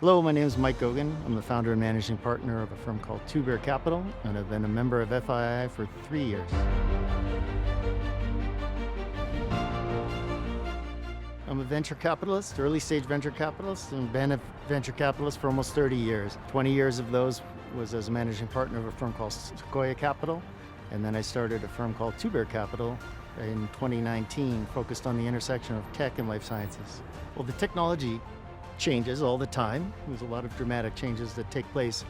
Hello, my name is Mike Goguen. I'm the founder and managing partner of a firm called Two Bear Capital, and I've been a member of FII for 3 years. I'm a venture capitalist, early stage venture capitalist, and been a venture capitalist for almost 30 years. 20 years of those was as a managing partner of a firm called Capital, and then I started a firm called Two Bear Capital in 2019, focused on the intersection of tech and life sciences. Well, the technology changes all the time. There's a lot of dramatic changes that take place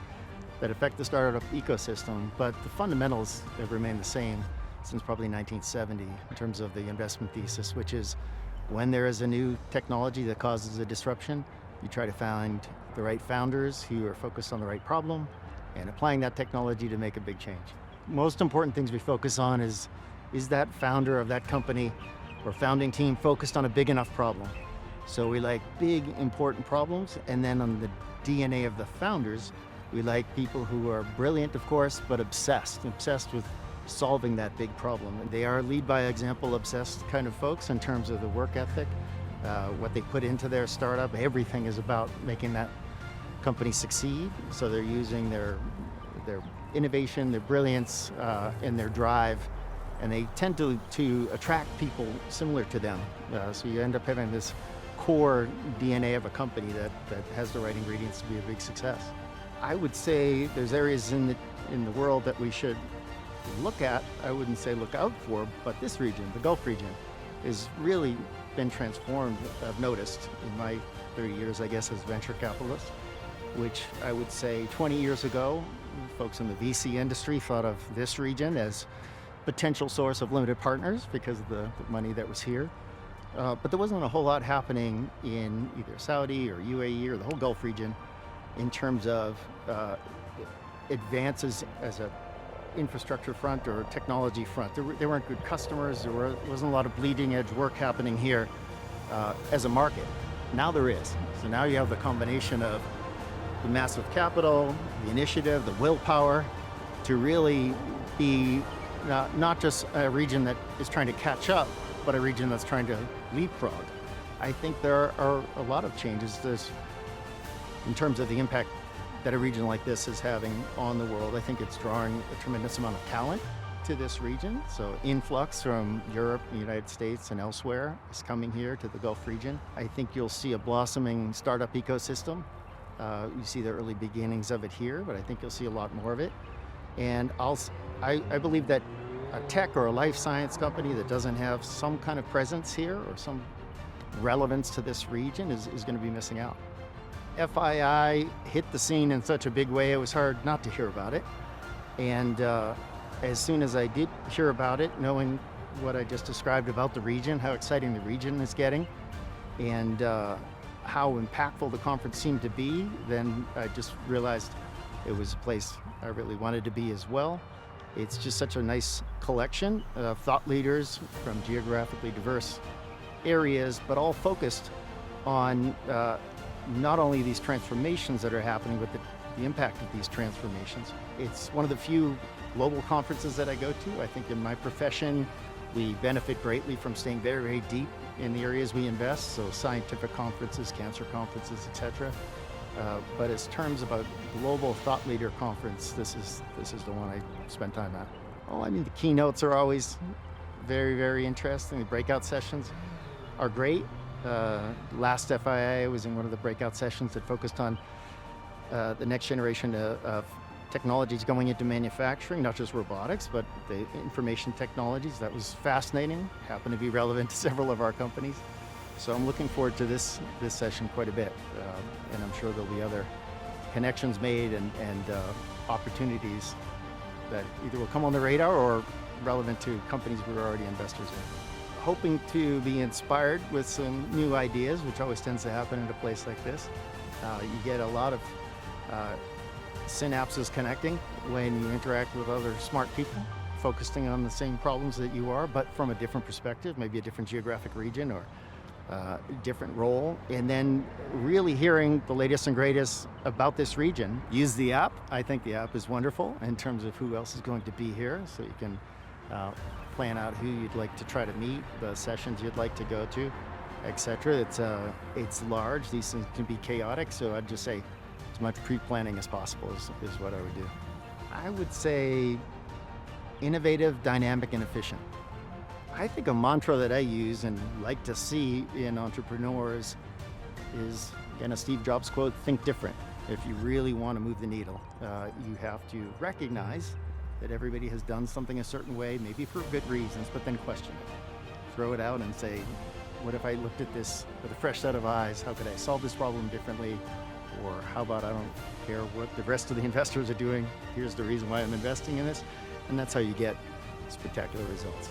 that affect the startup ecosystem, but the fundamentals have remained the same since probably 1970 in terms of the investment thesis, which is when there is a new technology that causes a disruption, you try to find the right founders who are focused on the right problem and applying that technology to make a big change. Most important things we focus on is that founder of that company or founding team focused on a big enough problem? So we like big, important problems, and then on the DNA of the founders, we like people who are brilliant, of course, but obsessed with solving that big problem. And they are lead by example obsessed kind of folks in terms of the work ethic, what they put into their startup. Everything is about making that company succeed. So they're using their innovation, their brilliance, and their drive, and they tend to attract people similar to them. So you end up having this core DNA of a company that has the right ingredients to be a big success. I would say there's areas in the world that we should look at. I wouldn't say look out for, but this region, the Gulf region, has really been transformed, I've noticed, in my 30 years, I guess, as a venture capitalist, which I would say 20 years ago, folks in the VC industry thought of this region as potential source of limited partners because of the money that was here. But there wasn't a whole lot happening in either Saudi or UAE or the whole Gulf region in terms of advances as a infrastructure front or technology front. There weren't good customers. There wasn't a lot of bleeding edge work happening here as a market. Now there is. So now you have the combination of the massive capital, the initiative, the willpower to really be not just a region that is trying to catch up, but a region that's trying to leapfrog. I think there are a lot of changes in terms of the impact that a region like this is having on the world. I think it's drawing a tremendous amount of talent to this region. So influx from Europe, the United States, and elsewhere is coming here to the Gulf region. I think you'll see a blossoming startup ecosystem. You see the early beginnings of it here, but I think you'll see a lot more of it. And I believe that a tech or a life science company that doesn't have some kind of presence here or some relevance to this region is going to be missing out. FII hit the scene in such a big way, it was hard not to hear about it. And as soon as I did hear about it, knowing what I just described about the region, how exciting the region is getting, and how impactful the conference seemed to be, then I just realized it was a place I really wanted to be as well. It's just such a nice collection of thought leaders from geographically diverse areas, but all focused on not only these transformations that are happening, but the impact of these transformations. It's one of the few global conferences that I go to. I think in my profession, we benefit greatly from staying very, very deep in the areas we invest, so scientific conferences, cancer conferences, etc. But as terms of a global thought leader conference, this is the one I spend time at. Oh, I mean, the keynotes are always very, very interesting. The breakout sessions are great. Last FIA was in one of the breakout sessions that focused on the next generation of technologies going into manufacturing, not just robotics, but the information technologies. That was fascinating, happened to be relevant to several of our companies. So I'm looking forward to this session quite a bit, and I'm sure there'll be other connections made and opportunities that either will come on the radar or relevant to companies we're already investors in. Hoping to be inspired with some new ideas, which always tends to happen in a place like this. You get a lot of synapses connecting when you interact with other smart people, focusing on the same problems that you are, but from a different perspective, maybe a different geographic region or different role, and then really hearing the latest and greatest about this region. Use the app. I think the app is wonderful in terms of who else is going to be here, so you can plan out who you'd like to try to meet, the sessions you'd like to go to, etc. It's large. These things can be chaotic, so I'd just say as much pre-planning as possible is what I would do. I would say innovative, dynamic, and efficient. I think a mantra that I use and like to see in entrepreneurs is, again, a Steve Jobs quote, think different. If you really want to move the needle, you have to recognize that everybody has done something a certain way, maybe for good reasons, but then question it. Throw it out and say, what if I looked at this with a fresh set of eyes? How could I solve this problem differently? Or how about I don't care what the rest of the investors are doing. Here's the reason why I'm investing in this. And that's how you get spectacular results.